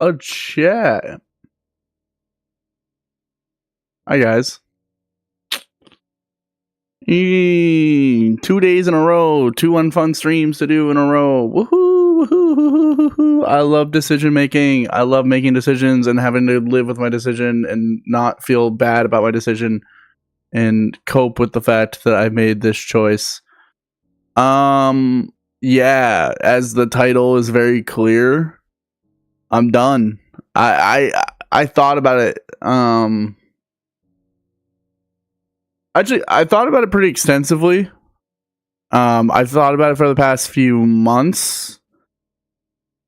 Oh, chat. Hi, guys. 2 days in a row. 2 unfun streams to do in a row. Woohoo! Woohoo! Woohoo! Woohoo! I love decision making. I love making decisions and having to live with my decision and not feel bad about my decision and cope with the fact that I made this choice. Yeah, as the title is very clear, I'm done. I thought about it. Actually, I thought about it pretty extensively. I've thought about it for the past few months.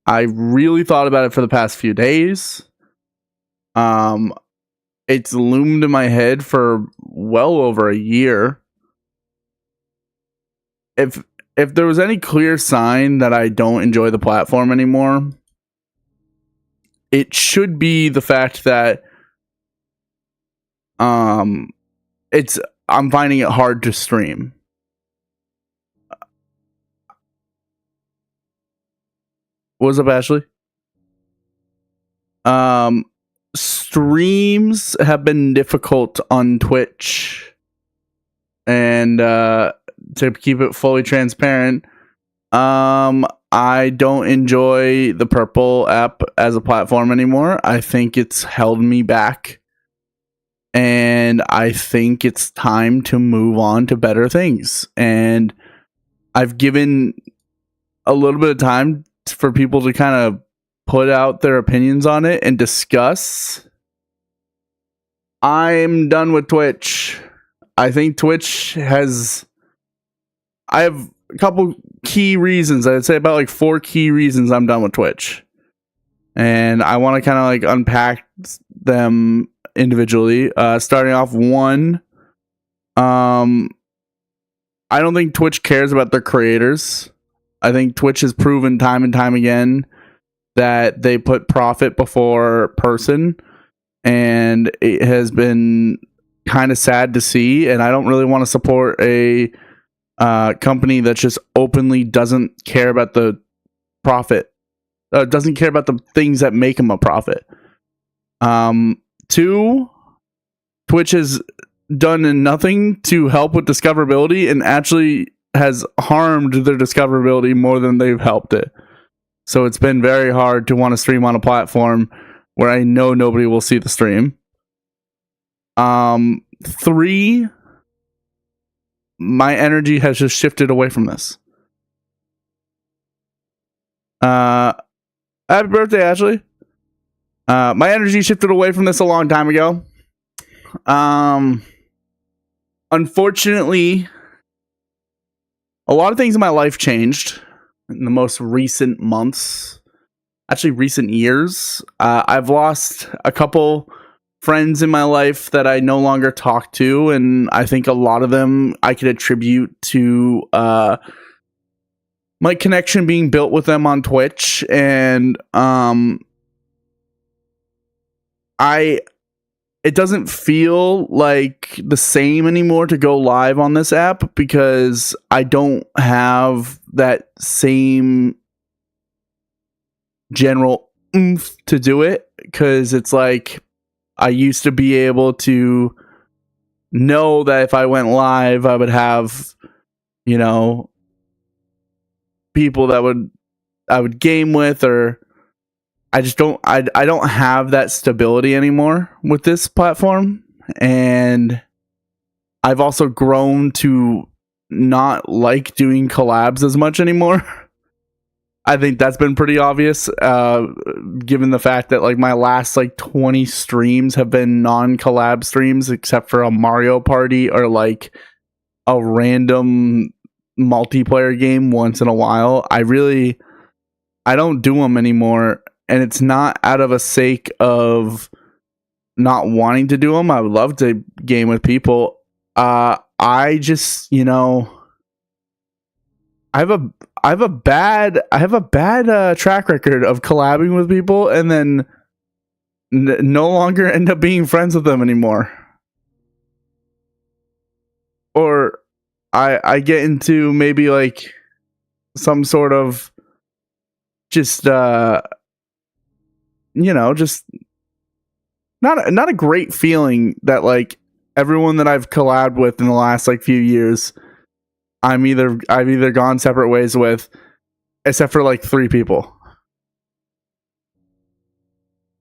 I really thought about it for the past few days. It's loomed in my head for well over a year. If there was any clear sign that I don't enjoy the platform anymore, it should be the fact that I'm finding it hard to stream. What's up, Ashley? Streams have been difficult on Twitch, and to keep it fully transparent, I don't enjoy the Purple app as a platform anymore. I think it's held me back, and I think it's time to move on to better things. And I've given a little bit of time for people to kind of put out their opinions on it and discuss. I'm done with Twitch. I think Twitch has... I have a couple key reasons. I'd say about like 4 key reasons I'm done with Twitch. And I want to kind of like unpack them individually. Starting off, 1, I don't think Twitch cares about their creators. I think Twitch has proven time and time again that they put profit before person, and it has been kind of sad to see. And I don't really want to support a company that just openly doesn't care about the profit, doesn't care about the things that make them a profit. 2, Twitch has done nothing to help with discoverability and actually has harmed their discoverability more than they've helped it. So it's been very hard to want to stream on a platform where I know nobody will see the stream. 3, my energy has just shifted away from this. Happy birthday, Ashley. My energy shifted away from this a long time ago. Unfortunately, a lot of things in my life changed in the most recent months, actually recent years. I've lost a couple friends in my life that I no longer talk to, and I think a lot of them I could attribute to my connection being built with them on Twitch. And it doesn't feel like the same anymore to go live on this app because I don't have that same general oomph to do it. Because it's like I used to be able to know that if I went live, I would have, people that I would game with, or I just don't. I don't have that stability anymore with this platform, and I've also grown to not like doing collabs as much anymore. I think that's been pretty obvious, given the fact that like my last like 20 streams have been non-collab streams, except for a Mario Party or like a random multiplayer game once in a while. I don't do them anymore. And it's not out of a sake of not wanting to do them. I would love to game with people. I just, I have a bad track record of collabing with people and then no longer end up being friends with them anymore. Or I get into maybe like some sort of just just not a great feeling that like everyone that I've collabed with in the last like few years, I've either gone separate ways with, except for like 3 people.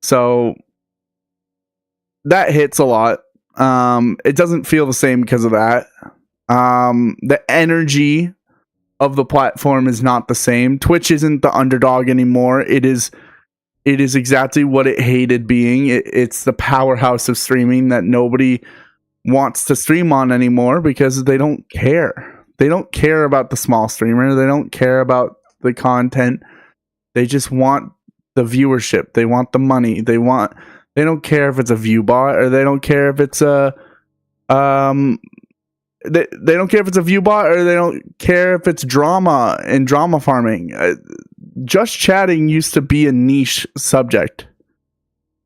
So that hits a lot. It doesn't feel the same because of that. The energy of the platform is not the same. Twitch isn't the underdog anymore. It is exactly what it hated being. It's the powerhouse of streaming that nobody wants to stream on anymore because they don't care. They don't care about the small streamer. They don't care about the content. They just want the viewership. They want the money. They don't care if it's a view bot, or they don't care if it's a they don't care if it's a view bot, or they don't care if it's drama and drama farming. Just chatting used to be a niche subject,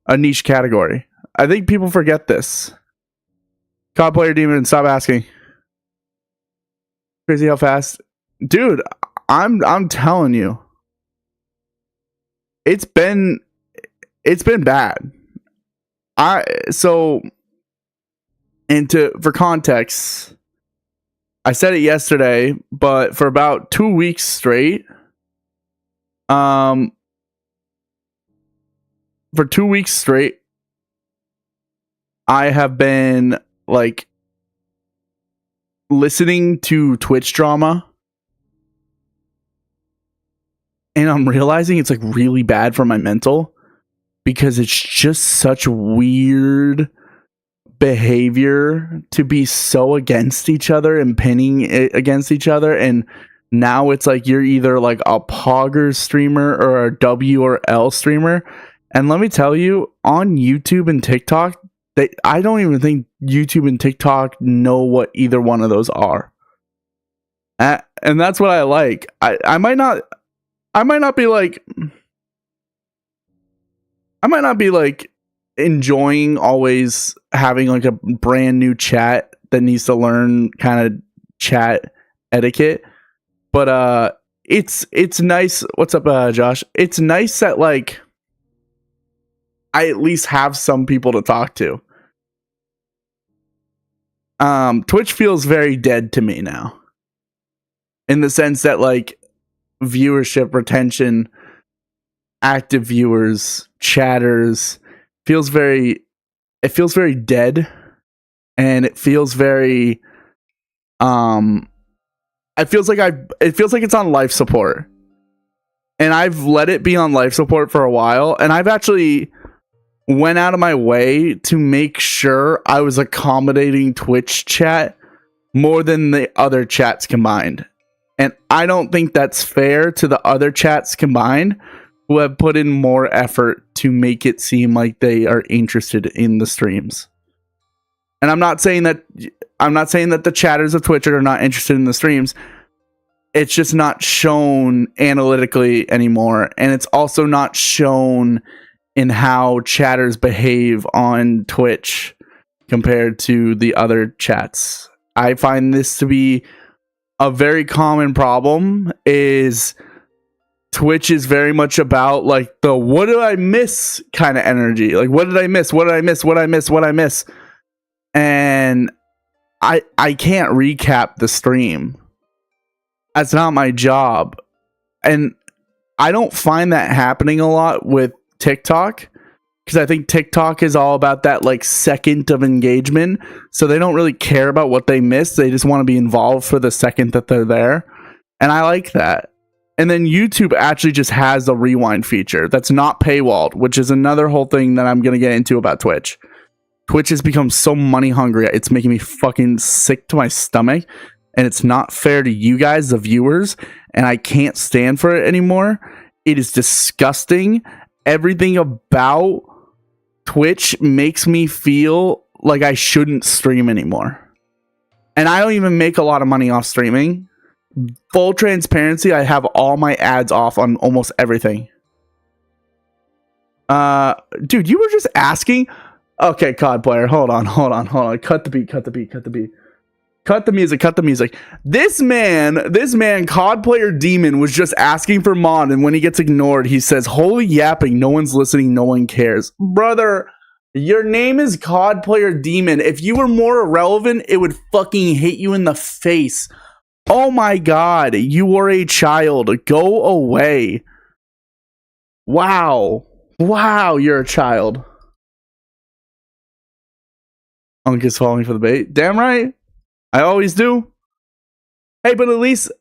a niche category. I think people forget this. COD Player Demon, stop asking. Crazy how fast, dude. I'm telling you, it's been bad. For context, I said it yesterday, but for about 2 weeks straight, for 2 weeks straight, I have been like listening to Twitch drama, and I'm realizing it's like really bad for my mental, because it's just such weird behavior to be so against each other and pinning it against each other. And now it's like you're either like a Poggers streamer or a W or L streamer. And let me tell you, on YouTube and TikTok, I don't even think YouTube and TikTok know what either one of those are. And that's what I like. I might not be like enjoying always having like a brand new chat that needs to learn kind of chat etiquette, but it's nice. What's up, Josh? It's nice that like I at least have some people to talk to. Twitch feels very dead to me now, in the sense that like viewership, retention, active viewers, chatters feels very dead, and it feels very it feels like it's on life support, and I've let it be on life support for a while, and I've actually went out of my way to make sure I was accommodating Twitch chat more than the other chats combined. And I don't think that's fair to the other chats combined, who have put in more effort to make it seem like they are interested in the streams. And I'm not saying that the chatters of Twitch are not interested in the streams. It's just not shown analytically anymore, and it's also not shown in how chatters behave on Twitch compared to the other chats. I find this to be a very common problem. Is Twitch is very much about like the what did I miss kind of energy. Like, what did I miss? What did I miss? What I miss? What I miss? And I can't recap the stream. That's not my job. And I don't find that happening a lot with TikTok, because I think TikTok is all about that like second of engagement. So they don't really care about what they missed. They just want to be involved for the second that they're there. And I like that. And then YouTube actually just has a rewind feature that's not paywalled, which is another whole thing that I'm going to get into about Twitch. Twitch has become so money hungry. It's making me fucking sick to my stomach. And it's not fair to you guys, the viewers. And I can't stand for it anymore. It is disgusting. Everything about Twitch makes me feel like I shouldn't stream anymore. And I don't even make a lot of money off streaming. Full transparency, I have all my ads off on almost everything. Dude, you were just asking? Okay, COD player, hold on. Cut the beat. Cut the music. Cut the music. This man, COD player Demon, was just asking for mod, and when he gets ignored, he says, "Holy yapping! No one's listening. No one cares." Brother, your name is COD player Demon. If you were more irrelevant, it would fucking hit you in the face. Oh my god, you are a child. Go away. Wow. Wow, you're a child. Unk is falling for the bait. Damn right. I always do. Hey, but at least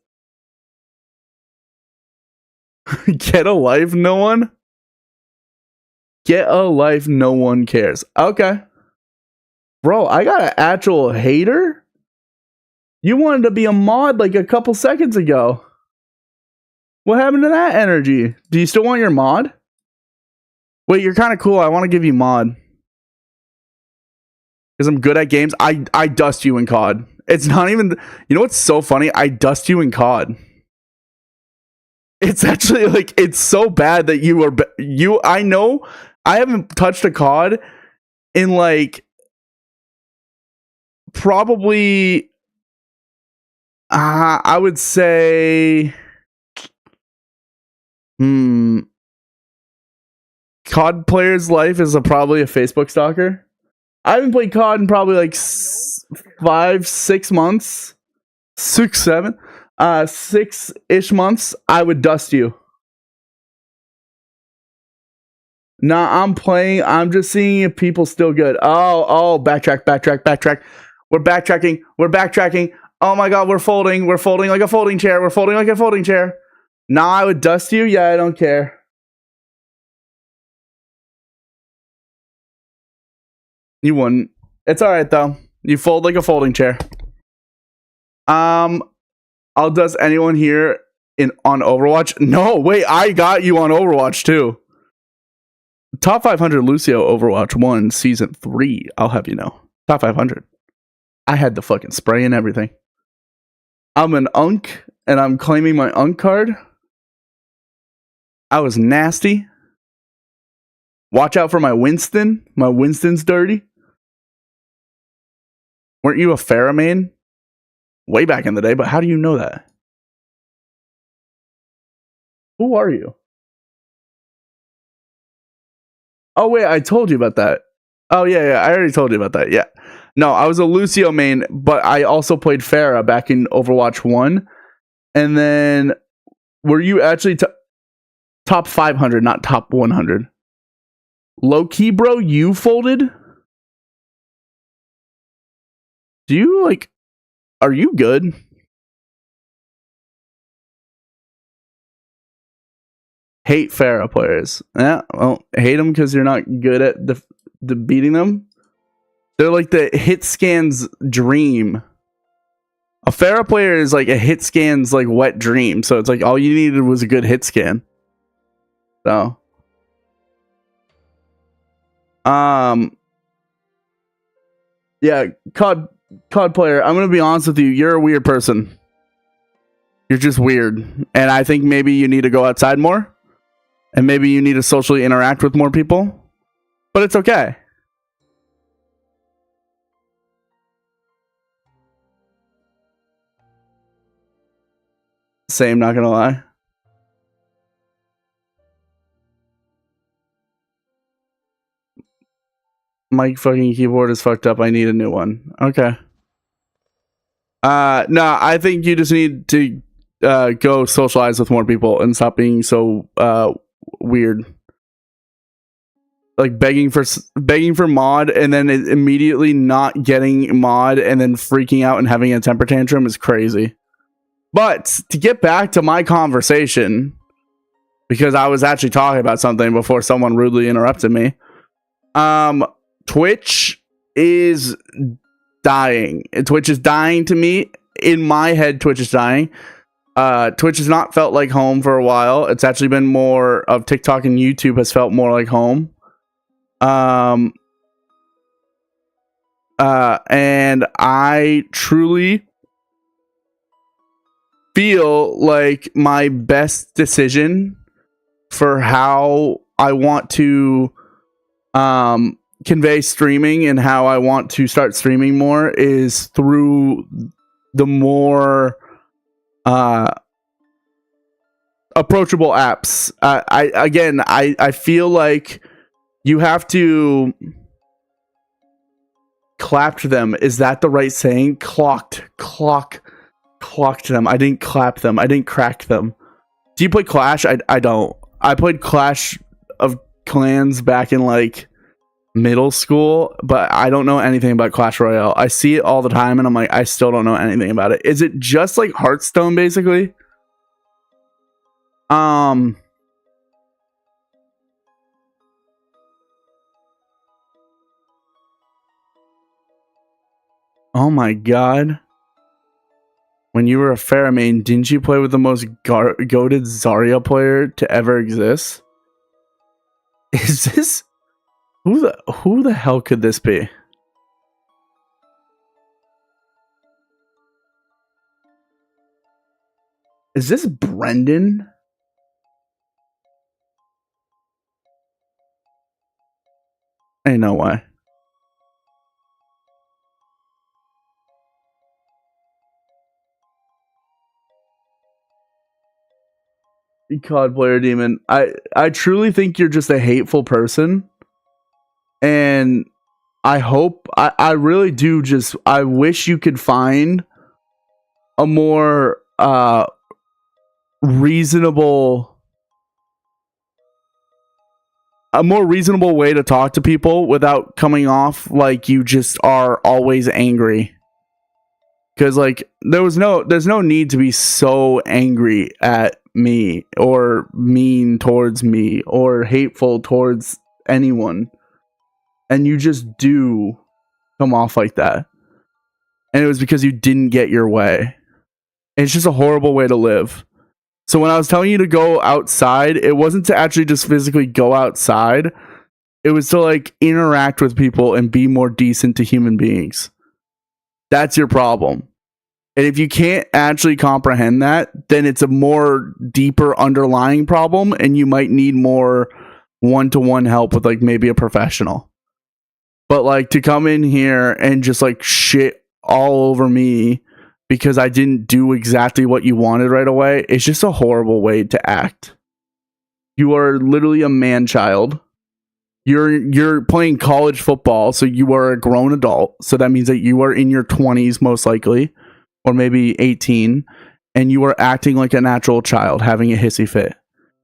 get a life, no one. Get a life, no one cares. Okay. Bro, I got an actual hater? You wanted to be a mod like a couple seconds ago. What happened to that energy? Do you still want your mod? Wait, you're kind of cool. I want to give you mod. Because I'm good at games. I dust you in COD. It's not even... You know what's so funny? I dust you in COD. It's actually like... It's so bad that you are... I know... I haven't touched a COD in like... Probably... I would say... COD player's life is probably a Facebook stalker. I haven't played COD in probably like 5-6 months. 6-7. 6-ish months. I would dust you. Nah, I'm playing. I'm just seeing if people still good. Oh, backtrack. We're backtracking. Oh my god, we're folding like a folding chair. Nah, I would dust you. Yeah, I don't care. You wouldn't. It's alright though. You fold like a folding chair. I'll dust anyone here on Overwatch. No, wait, I got you on Overwatch too. Top 500 Lucio Overwatch 1 Season 3. I'll have you know. Top 500. I had the fucking spray and everything. I'm an Unk, and I'm claiming my Unk card. I was nasty. Watch out for my Winston. My Winston's dirty. Weren't you a Pharah main? Way back in the day, but how do you know that? Who are you? Oh, wait, I told you about that. Oh, yeah, I already told you about that, yeah. No, I was a Lucio main, but I also played Pharah back in Overwatch 1. And then, were you actually top 500, not top 100? Low-key, bro, you folded? Do you, like... Are you good? Hate Pharah players. Yeah, well, hate them because you're not good at the beating them. They're like the hit scan's dream. A Pharah player is like a hit scan's like wet dream. So it's like all you needed was a good hit scan. So. Yeah, COD player, I'm gonna be honest with you, you're a weird person. You're just weird. And I think maybe you need to go outside more. And maybe you need to socially interact with more people. But it's okay. Same, not gonna lie. My fucking keyboard is fucked up. I need a new one. Okay. No, I think you just need to go socialize with more people and stop being so weird. Like begging for mod and then immediately not getting mod and then freaking out and having a temper tantrum is crazy. But to get back to my conversation, because I was actually talking about something before someone rudely interrupted me. Twitch is dying. Twitch is dying to me. In my head, Twitch is dying. Twitch has not felt like home for a while. It's actually been more of TikTok and YouTube has felt more like home. And I truly feel like my best decision for how I want to convey streaming and how I want to start streaming more is through the more approachable apps. I feel like you have to clapped them. Is that the right saying? Clocked them. I didn't clap them. I didn't crack them. Do you play Clash? I don't. I played Clash of Clans back in like middle school, but I don't know anything about Clash Royale. I see it all the time and I'm like, I still don't know anything about it. Is it just like Hearthstone basically? Oh my god. When you were a Pheromane, didn't you play with the most goated Zarya player to ever exist? Is this... Who the hell could this be? Is this Brendan? Ain't no way. COD player demon. I truly think you're just a hateful person. And I hope, I really do just, I wish you could find a more reasonable way to talk to people without coming off like you just are always angry. Because like there's no need to be so angry at me or mean towards me or hateful towards anyone, and you just do come off like that, and it was because you didn't get your way. It's just a horrible way to live. So when I was telling you to go outside, it wasn't to actually just physically go outside. It was to like interact with people and be more decent to human beings. That's your problem. And if you can't actually comprehend that, then it's a more deeper underlying problem and you might need more one-to-one help with like maybe a professional. But like to come in here and just like shit all over me because I didn't do exactly what you wanted right away, it's just a horrible way to act. You are literally a man-child. You're playing college football, so you are a grown adult. So that means that you are in your 20s most likely, or maybe 18, and you are acting like a natural child, having a hissy fit,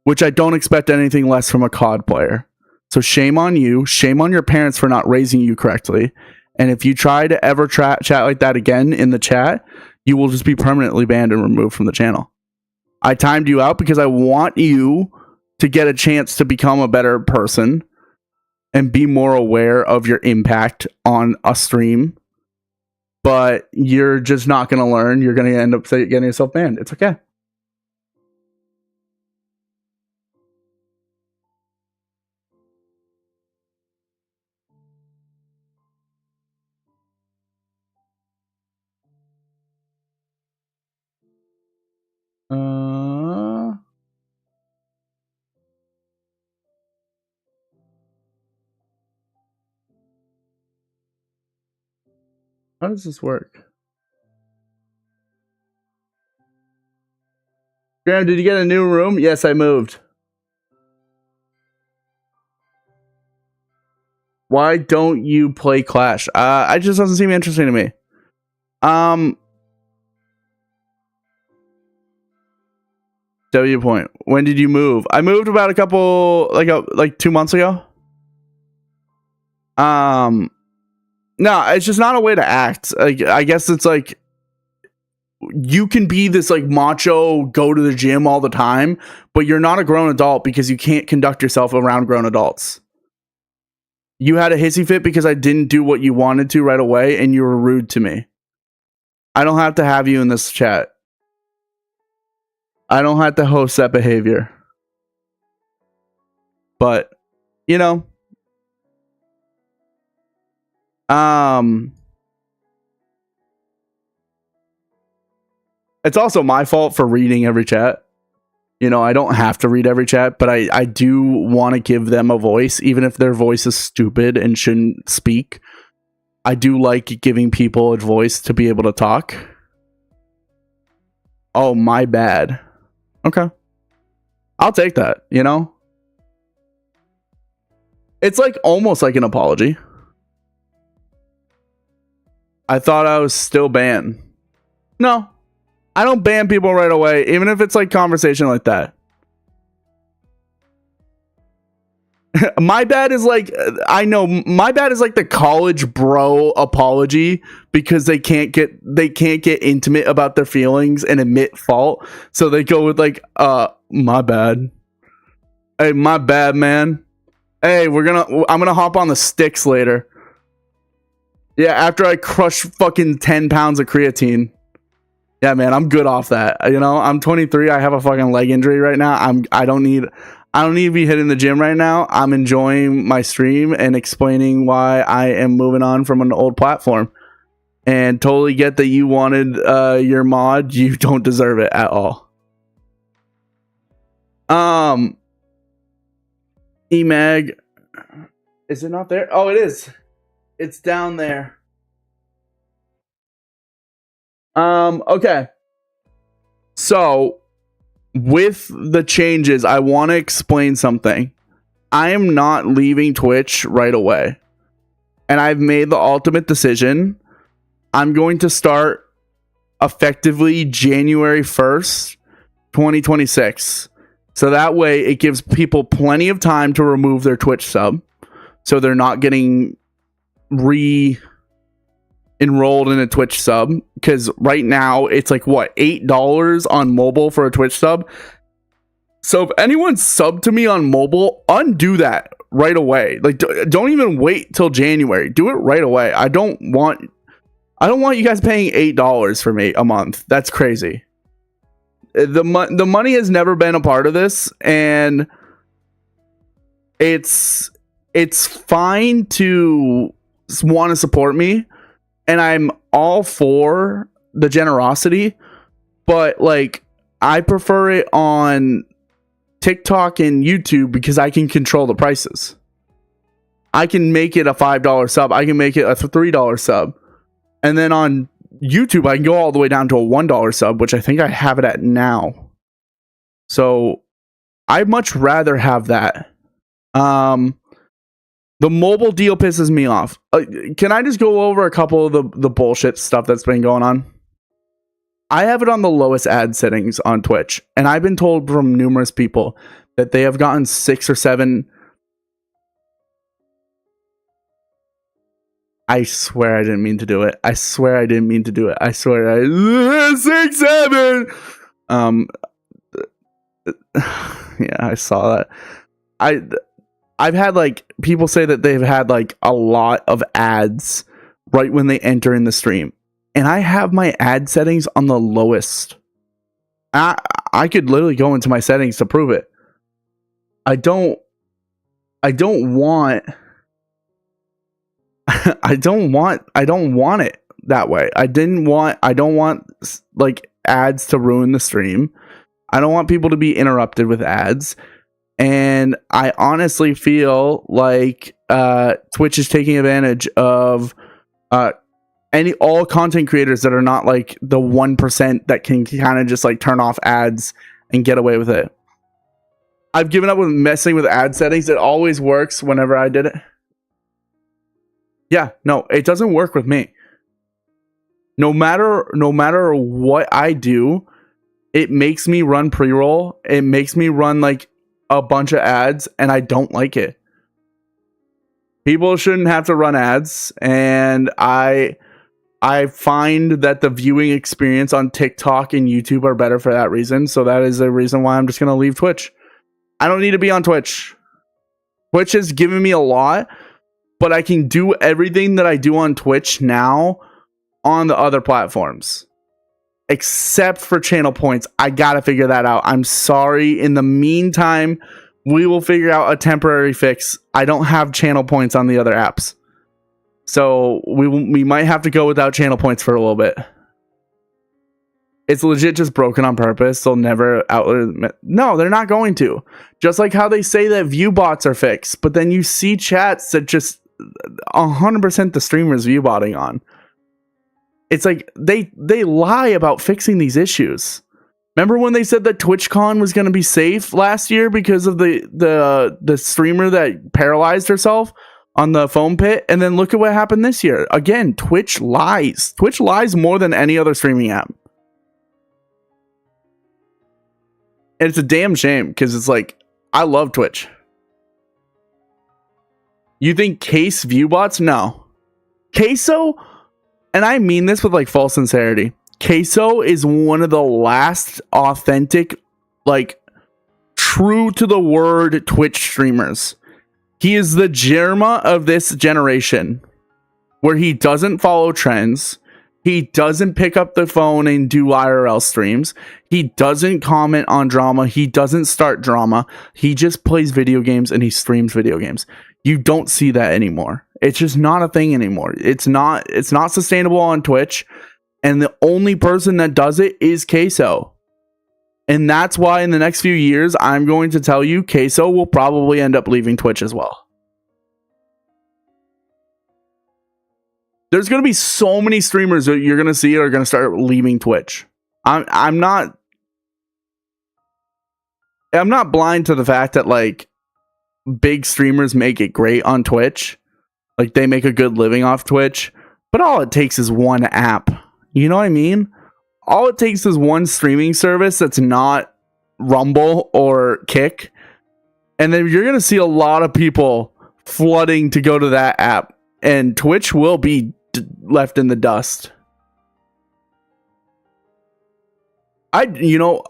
which I don't expect anything less from a COD player. So shame on you, shame on your parents for not raising you correctly, and if you try to ever chat like that again in the chat, you will just be permanently banned and removed from the channel. I timed you out because I want you to get a chance to become a better person and be more aware of your impact on a stream. But you're just not going to learn. You're going to end up getting yourself banned. It's okay. How does this work? Graham, did you get a new room? Yes, I moved. Why don't you play Clash? It just doesn't seem interesting to me. W point. When did you move? I moved about a couple, like 2 months ago. No, it's just not a way to act. Like, I guess it's like you can be this like macho, go to the gym all the time, but you're not a grown adult because you can't conduct yourself around grown adults. You had a hissy fit because I didn't do what you wanted to right away, and you were rude to me. I don't have to have you in this chat. I don't have to host that behavior. But, you know, it's also my fault for reading every chat. You know, I don't have to read every chat, but I do want to give them a voice, even if their voice is stupid and shouldn't speak. I do like giving people a voice to be able to talk. Oh, my bad. Okay. I'll take that, you know? It's like almost like an apology. I thought I was still banned. No, I don't ban people right away, even if it's like conversation like that. My bad is like, I know my bad is like the college bro apology because they can't get intimate about their feelings and admit fault. So they go with like, my bad. Hey, my bad, man. Hey, I'm gonna hop on the sticks later. Yeah, after I crush fucking 10 pounds of creatine. Yeah, man, I'm good off that. You know, I'm 23. I have a fucking leg injury right now. I don't need to be hitting the gym right now. I'm enjoying my stream and explaining why I am moving on from an old platform. And totally get that you wanted your mod. You don't deserve it at all. Emag, is it not there? Oh, it is. It's down there. Okay. So, with the changes, I want to explain something. I am not leaving Twitch right away. And I've made the ultimate decision. I'm going to start effectively January 1st, 2026. So that way it gives people plenty of time to remove their Twitch sub. So they're not getting enrolled in a Twitch sub, because right now it's like what, $8 on mobile for a Twitch sub. So if anyone's subbed to me on mobile, undo that right away. Like, don't even wait till January. Do it right away. I don't want you guys paying $8 for me a month. That's crazy. The money has never been a part of this, and it's fine to want to support me, and I'm all for the generosity, but like, I prefer it on TikTok and YouTube because I can control the prices. I can make it a $5 sub. I can make it a $3 sub. And then on YouTube, I can go all the way down to a $1 sub, which I think I have it at now. So I'd much rather have that. The mobile deal pisses me off. Can I just go over a couple of the bullshit stuff that's been going on? I have it on the lowest ad settings on Twitch, and I've been told from numerous people that they have gotten 6 or 7. I swear I didn't mean to do it. I swear I didn't mean to do it. I swear 6, 7. Yeah, I saw that. I've had like people say that they've had like a lot of ads right when they enter in the stream, and I have my ad settings on the lowest. I could literally go into my settings to prove it. I don't want I don't want it that way. I don't want like ads to ruin the stream. I don't want people to be interrupted with ads. And I honestly feel like Twitch is taking advantage of all content creators that are not like the 1% that can kind of just like turn off ads and get away with it. I've given up with messing with ad settings. It always works whenever I did it. Yeah, no, it doesn't work with me. No matter what I do, it makes me run pre-roll. It makes me run like a bunch of ads, and I don't like it. People shouldn't have to run ads, and I find that the viewing experience on TikTok and YouTube are better for that reason. So that is the reason why I'm just going to leave Twitch. I don't need to be on Twitch. Twitch has given me a lot, but I can do everything that I do on Twitch now on the other platforms. Except for channel points. I gotta figure that out. I'm sorry. In the meantime, we will figure out a temporary fix. I don't have channel points on the other apps. So we might have to go without channel points for a little bit. It's legit just broken on purpose. They'll never No, they're not going to. Just like how they say that view bots are fixed, but then you see chats that just 100% the streamers view botting on. It's like they lie about fixing these issues. Remember when they said that TwitchCon was going to be safe last year because of the streamer that paralyzed herself on the foam pit? And then look at what happened this year. Again, Twitch lies. Twitch lies more than any other streaming app. And it's a damn shame because it's like, I love Twitch. You think Case Viewbots? No. Queso, and I mean this with like full sincerity, Queso is one of the last authentic, like, true to the word Twitch streamers. He is the Jerma of this generation, where he doesn't follow trends. He doesn't pick up the phone and do IRL streams. He doesn't comment on drama. He doesn't start drama. He just plays video games and he streams video games. You don't see that anymore. It's just not a thing anymore. It's not sustainable on Twitch. And the only person that does it is Queso. And that's why in the next few years, I'm going to tell you, Queso will probably end up leaving Twitch as well. There's going to be so many streamers that you're going to see are going to start leaving Twitch. I'm not blind to the fact that like big streamers make it great on Twitch. Like they make a good living off Twitch, but all it takes is one app. You know what I mean? All it takes is one streaming service that's not Rumble or Kick. And then you're going to see a lot of people flooding to go to that app. And Twitch will be left in the dust. Full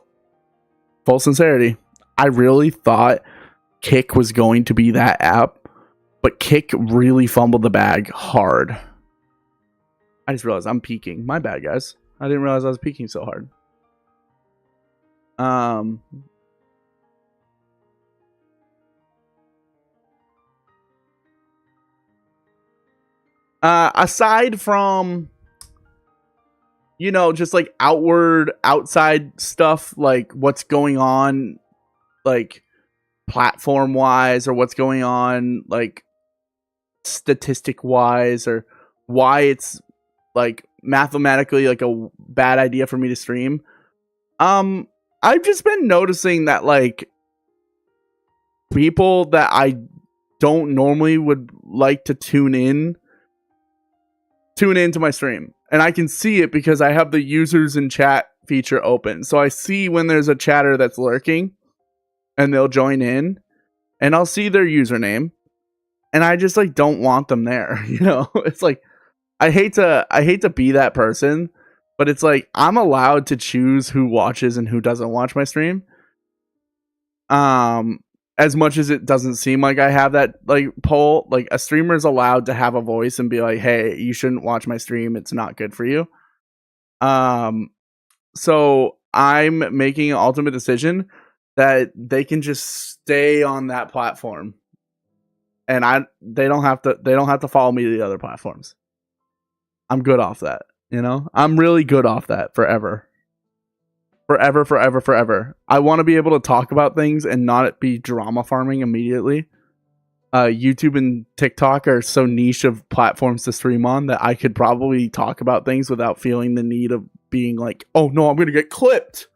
sincerity, I really thought Kick was going to be that app. But Kick really fumbled the bag hard. I just realized I'm peeking. My bad, guys. I didn't realize I was peeking so hard. Aside from, just like outside stuff, like what's going on, like platform wise, or what's going on, like statistic wise, or why it's like mathematically like a bad idea for me to stream. I've just been noticing that like people that I don't normally would like to tune into my stream, and I can see it because I have the users in chat feature open. So I see when there's a chatter that's lurking and they'll join in, and I'll see their username, and I just like don't want them there. It's like I hate to be that person, but it's like I'm allowed to choose who watches and who doesn't watch my stream. As much as it doesn't seem like I have that like poll, like a streamer is allowed to have a voice and be like, "Hey, you shouldn't watch my stream. It's not good for you." So I'm making an ultimate decision that they can just stay on that platform, and they don't have to follow me to the other platforms. I'm good off that, I'm really good off that forever. Forever. I want to be able to talk about things and not be drama farming immediately. YouTube and TikTok are so niche of platforms to stream on that I could probably talk about things without feeling the need of being like, oh no, I'm going to get clipped.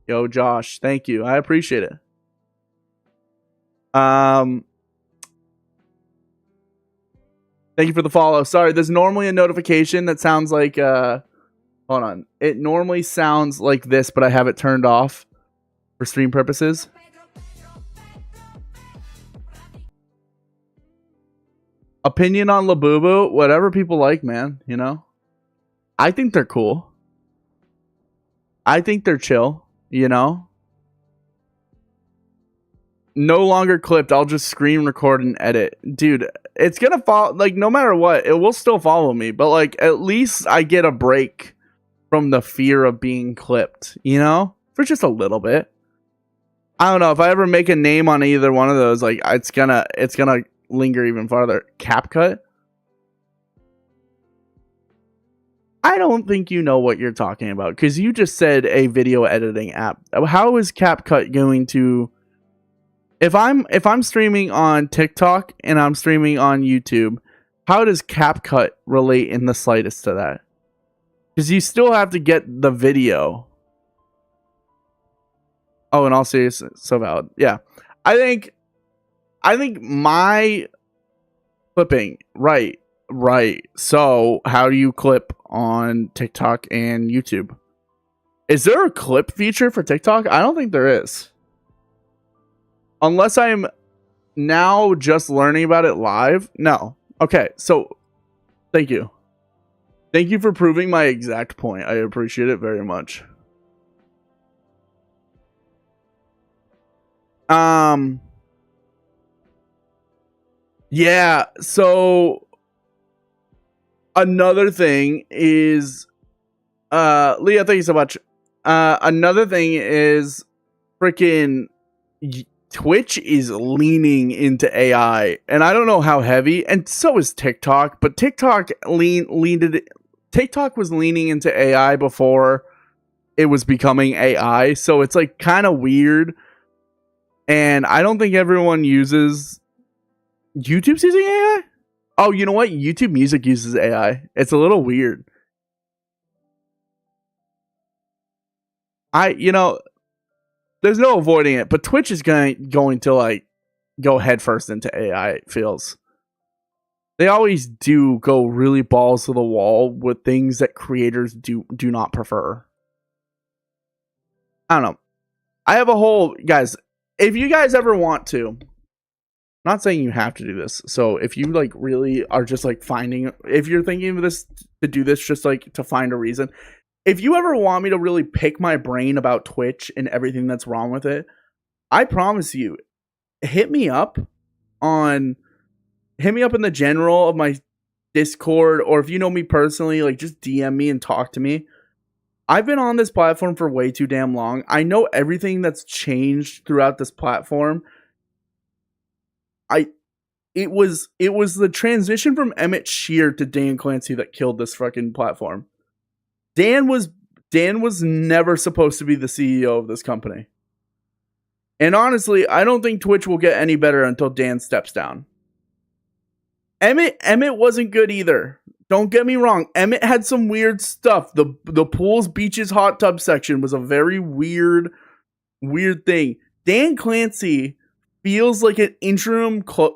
Yo, Josh, thank you. I appreciate it. Thank you for the follow. Sorry, there's normally a notification that sounds like hold on. It normally sounds like this, but I have it turned off for stream purposes. Opinion on Labubu, whatever people like, man, I think they're cool. I think they're chill, No longer clipped. I'll just screen record and edit. Dude, it's gonna follow, like, no matter what, it will still follow me, but like at least I get a break from the fear of being clipped, for just a little bit. I don't know if I ever make a name on either one of those, like it's gonna linger even farther. CapCut? I don't think you know what you're talking about, because you just said a video editing app. How is CapCut going to, if I'm streaming on TikTok and I'm streaming on YouTube, how does CapCut relate in the slightest to that? Because you still have to get the video. Oh, in all seriousness, so valid. Yeah. I think my clipping, right. So how do you clip on TikTok and YouTube? Is there a clip feature for TikTok? I don't think there is. Unless I'm now just learning about it live. No. Okay, so thank you. Thank you for proving my exact point. I appreciate it very much. Yeah, so another thing is Leah, thank you so much. Another thing is freaking Twitch is leaning into AI, and I don't know how heavy, and so is TikTok, but TikTok was leaning into AI before it was becoming AI, so it's like kind of weird. And I don't think everyone uses YouTube's using AI. Oh, you know what? YouTube Music uses AI. It's a little weird. There's no avoiding it, but Twitch is going to like go headfirst into AI, it feels. They always do go really balls to the wall with things that creators do not prefer. I don't know. I have a whole, guys, if you guys ever want to, I'm not saying you have to do this. So if you like really are just like if you're thinking of this to do this just like to find a reason, if you ever want me to really pick my brain about Twitch and everything that's wrong with it, I promise you, hit me up in the general of my Discord, or if you know me personally, like just DM me and talk to me. I've been on this platform for way too damn long. I know everything that's changed throughout this platform. It was the transition from Emmett Shear to Dan Clancy that killed this fucking platform. Dan was never supposed to be the CEO of this company. And honestly, I don't think Twitch will get any better until Dan steps down. Emmett wasn't good either. Don't get me wrong. Emmett had some weird stuff. The pools, beaches, hot tub section was a very weird thing. Dan Clancy feels like an interim coach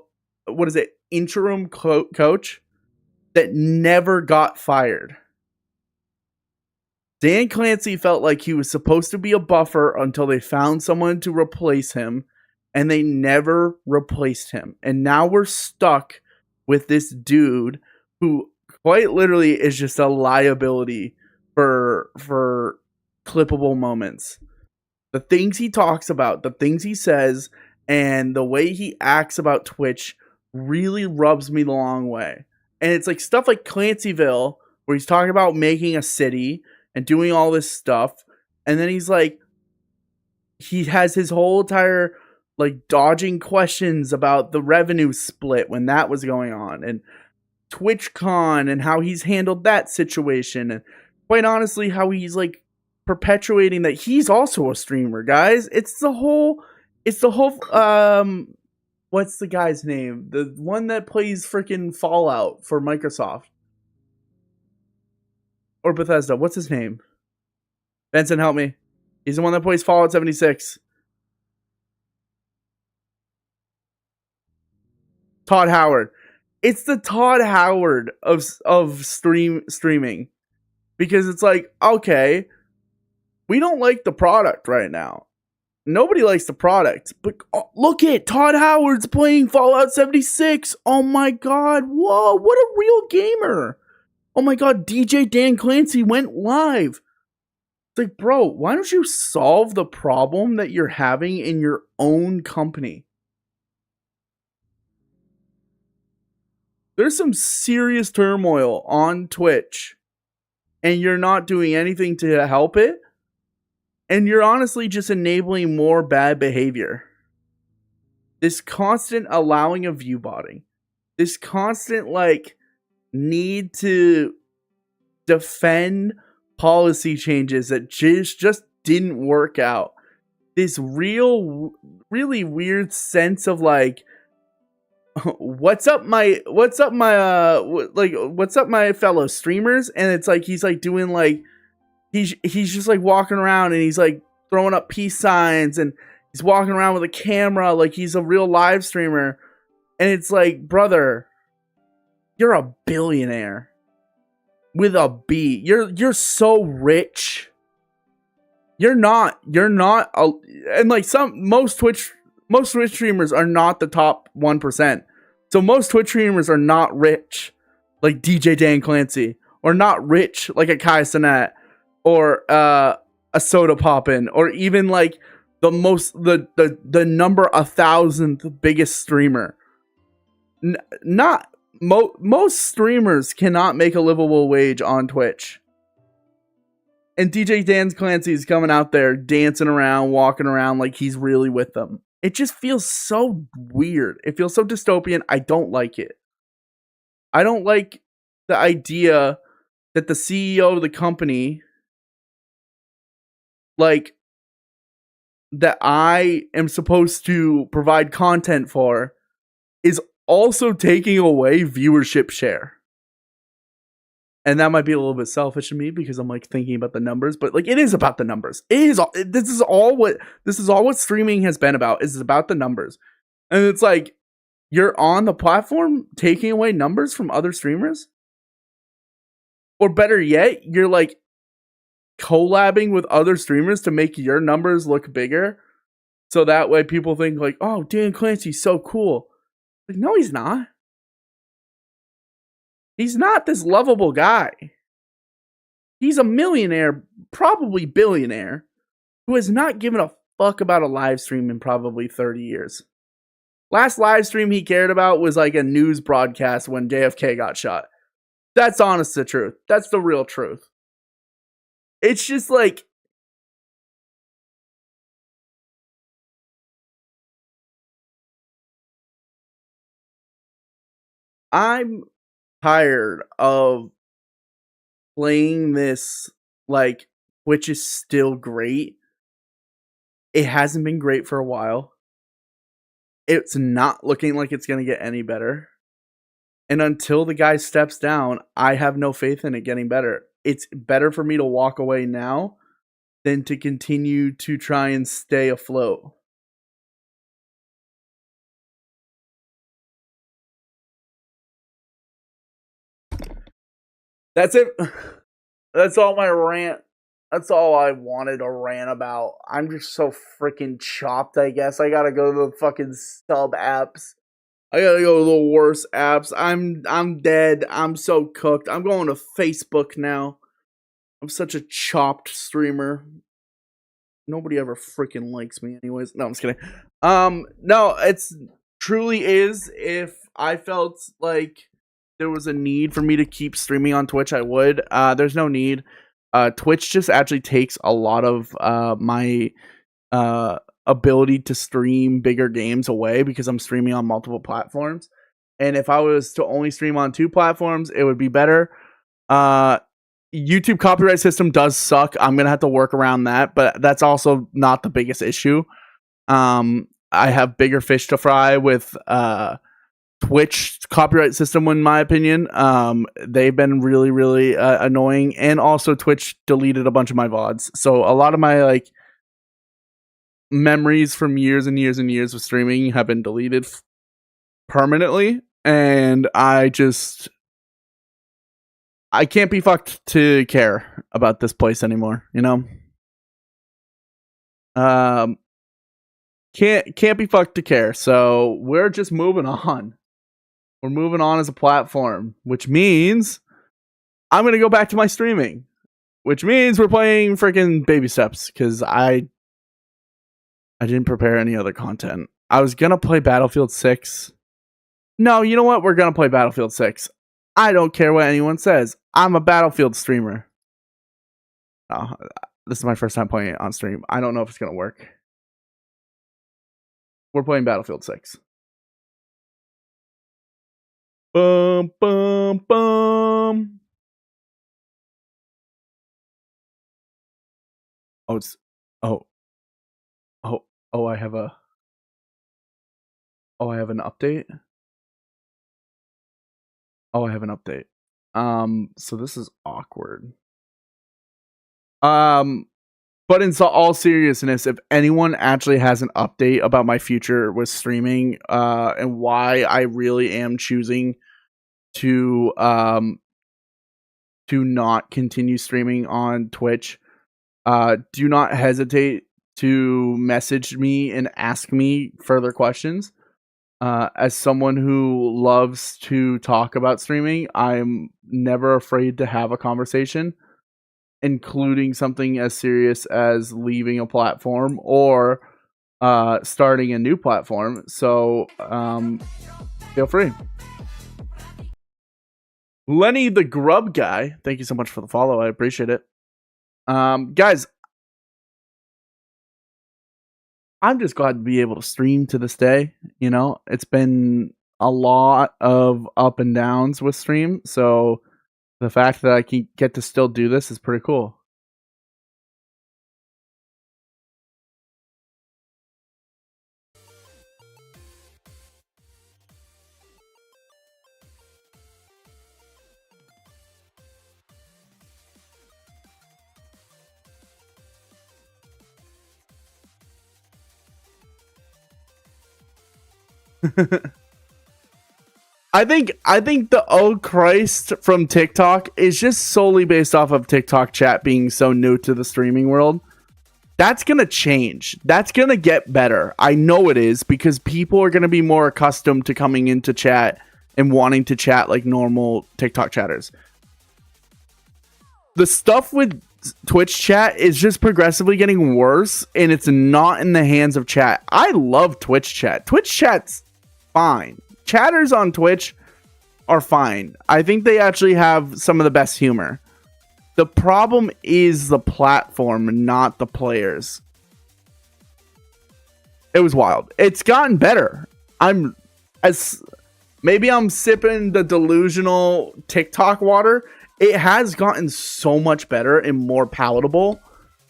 that never got fired. Dan Clancy felt like he was supposed to be a buffer until they found someone to replace him, and they never replaced him. And now we're stuck with this dude who quite literally is just a liability for clippable moments. The things he talks about, the things he says, and the way he acts about Twitch really rubs me the wrong way. And it's like stuff like Clancyville, where he's talking about making a city and doing all this stuff, and then he's like, he has his whole entire like dodging questions about the revenue split when that was going on, and TwitchCon and how he's handled that situation, and quite honestly how he's like perpetuating that he's also a streamer, guys. It's the whole what's the guy's name? The one that plays freaking Fallout for Microsoft or Bethesda. What's his name? Benson, help me. He's the one that plays Fallout 76. Todd Howard. It's the Todd Howard of streaming. Because it's like, okay, we don't like the product right now. Nobody likes the product. But look at Todd Howard's playing Fallout 76. Oh my god. Whoa, what a real gamer. Oh my god, DJ Dan Clancy went live. It's like, bro, why don't you solve the problem that you're having in your own company? There's some serious turmoil on Twitch, and you're not doing anything to help it, and you're honestly just enabling more bad behavior. This constant allowing of viewbotting, this constant like need to defend policy changes that just didn't work out. This really weird sense of like what's up my what's up my fellow streamers, and it's like he's like doing like he's just like walking around and he's like throwing up peace signs and he's walking around with a camera like he's a real live streamer, and it's like, brother, you're a billionaire with a B. You're so rich. You're not and like most Twitch streamers are not the top 1%. So most Twitch streamers are not rich like DJ Dan Clancy, or not rich like a Kai Cenat, or a Soda Poppin', or even like the number 1,000th biggest streamer. Most streamers cannot make a livable wage on Twitch. And DJ Dan Clancy is coming out there dancing around, walking around like he's really with them. It just feels so weird. It feels so dystopian. I don't like it. I don't like the idea that the CEO of the company, like, that I am supposed to provide content for, is also taking away viewership share. And that might be a little bit selfish of me because I'm like thinking about the numbers, but like it is about the numbers. This is all what streaming has been about. Is about the numbers. And it's like, you're on the platform taking away numbers from other streamers? Or better yet, you're like collabing with other streamers to make your numbers look bigger. So that way people think like, oh, Dan Clancy's so cool. Like, no, he's not. He's not this lovable guy. He's a millionaire, probably billionaire, who has not given a fuck about a live stream in probably 30 years. Last live stream he cared about was like a news broadcast when JFK got shot. That's honest to truth. That's the real truth. It's just like, I'm tired of playing this like, which is still great. It hasn't been great for a while. It's not looking like it's going to get any better. And until the guy steps down, I have no faith in it getting better. It's better for me to walk away now than to continue to try and stay afloat. That's it. That's all my rant. That's all I wanted to rant about. I'm just so freaking chopped, I guess. I gotta go to the fucking sub apps. I gotta go to the worst apps. I'm dead. I'm so cooked. I'm going to Facebook now. I'm such a chopped streamer. Nobody ever freaking likes me anyways. No, I'm just kidding. No, it's truly is. If I felt like there was a need for me to keep streaming on Twitch, I would. There's no need. Twitch just actually takes a lot of my ability to stream bigger games away because I'm streaming on multiple platforms. And if I was to only stream on 2 platforms, it would be better. YouTube copyright system does suck. I'm gonna have to work around that, but that's also not the biggest issue. I have bigger fish to fry with Twitch copyright system, in my opinion. They've been really, really annoying, and also Twitch deleted a bunch of my VODs. So a lot of my like memories from years and years and years of streaming have been deleted permanently, and I can't be fucked to care about this place anymore, you know? Can't be fucked to care. So we're just moving on. We're moving on as a platform, which means I'm going to go back to my streaming, which means we're playing freaking Baby Steps because I didn't prepare any other content. I was going to play Battlefield 6. No, you know what? We're going to play Battlefield 6. I don't care what anyone says. I'm a Battlefield streamer. Oh, this is my first time playing it on stream. I don't know if it's going to work. We're playing Battlefield 6. Bum, bum, bum. Oh, it's... Oh, I have an update? Oh, I have an update. So this is awkward. But in all seriousness, if anyone actually has an update about my future with streaming, and why I really am choosing to not continue streaming on Twitch, do not hesitate to message me and ask me further questions. As someone who loves to talk about streaming, I'm never afraid to have a conversation, including something as serious as leaving a platform or starting a new platform. So feel free. Lenny the Grub Guy, thank you so much for the follow. I appreciate it. Guys, I'm just glad to be able to stream to this day. You know, it's been a lot of up and downs with stream, so the fact that I can get to still do this is pretty cool. I think the "Oh Christ" from TikTok is just solely based off of TikTok chat being so new to the streaming world. That's going to change. That's going to get better. I know it is, because people are going to be more accustomed to coming into chat and wanting to chat like normal TikTok chatters. The stuff with Twitch chat is just progressively getting worse, and it's not in the hands of chat. I love Twitch chat. Twitch chat's fine. Chatters on Twitch are fine. I think they actually have some of the best humor. The problem is the platform, not the players. It was wild. It's gotten better. Maybe I'm sipping the delusional TikTok water. It has gotten so much better and more palatable.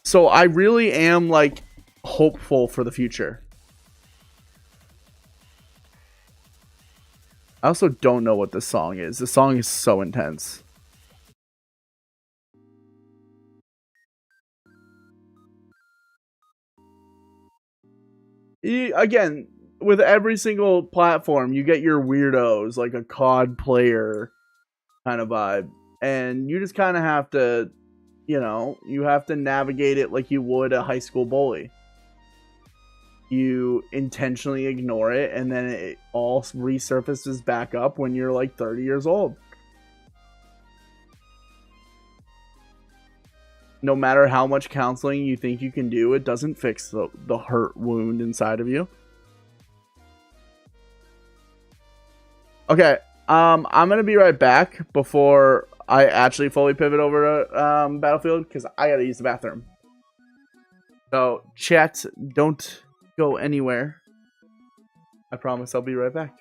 So I really am like hopeful for the future. I also don't know what this song is. The song is so intense. Again, with every single platform, you get your weirdos, like a COD player kind of vibe. And you just kind of have to, you have to navigate it like you would a high school bully. You intentionally ignore it, and then it all resurfaces back up when you're like 30 years old. No matter how much counseling you think you can do, it doesn't fix the hurt wound inside of you. Okay, I'm gonna be right back before I actually fully pivot over to Battlefield, because I gotta use the bathroom. So, chat, don't go anywhere. I promise I'll be right back.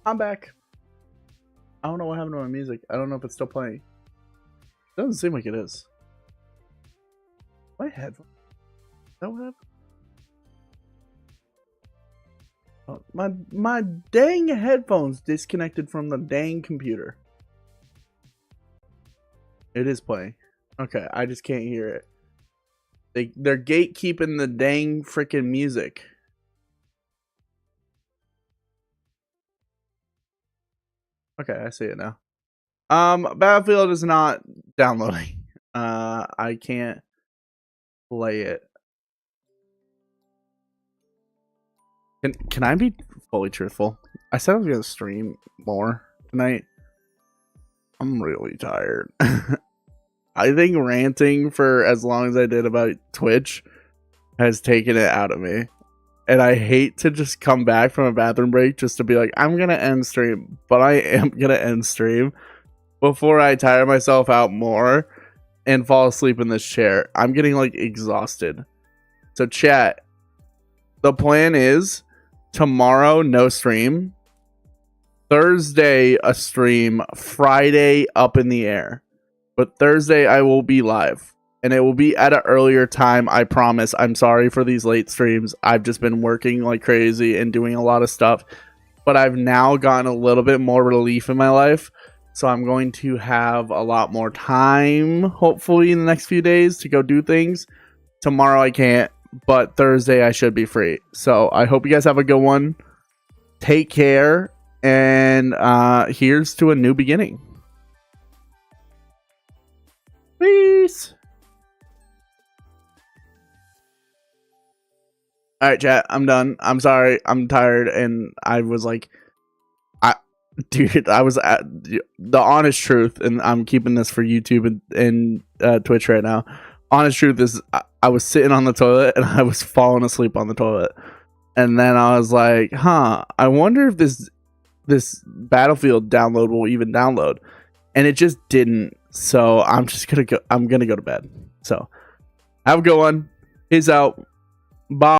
I'm back. I don't know what happened to my music. I don't know if it's still playing. Doesn't seem like it is. My headphones. Is that what happened? Oh, my dang headphones disconnected from the dang computer. It is playing. Okay, I just can't hear it. They're gatekeeping the dang freaking music. Okay, I see it now. Battlefield is not downloading. I can't play it. Can I be fully truthful? I said I was gonna stream more tonight. I'm really tired. I think ranting for as long as I did about Twitch has taken it out of me. And I hate to just come back from a bathroom break just to be like, I'm gonna end stream, but I am gonna end stream before I tire myself out more and fall asleep in this chair. I'm getting like exhausted. So chat, the plan is tomorrow no stream, Thursday a stream, Friday up in the air. But Thursday I will be live. And it will be at an earlier time, I promise. I'm sorry for these late streams. I've just been working like crazy and doing a lot of stuff. But I've now gotten a little bit more relief in my life. So I'm going to have a lot more time, hopefully, in the next few days to go do things. Tomorrow I can't, but Thursday I should be free. So I hope you guys have a good one. Take care. And here's to a new beginning. Peace. All right, chat. I'm done. I'm sorry. I'm tired, and I was like, dude, I was at the honest truth, and I'm keeping this for YouTube and Twitch right now. Honest truth is, I was sitting on the toilet and I was falling asleep on the toilet, and then I was like, huh, I wonder if this Battlefield download will even download, and it just didn't. So I'm just gonna go. I'm gonna go to bed. So have a good one. Peace out. Bye.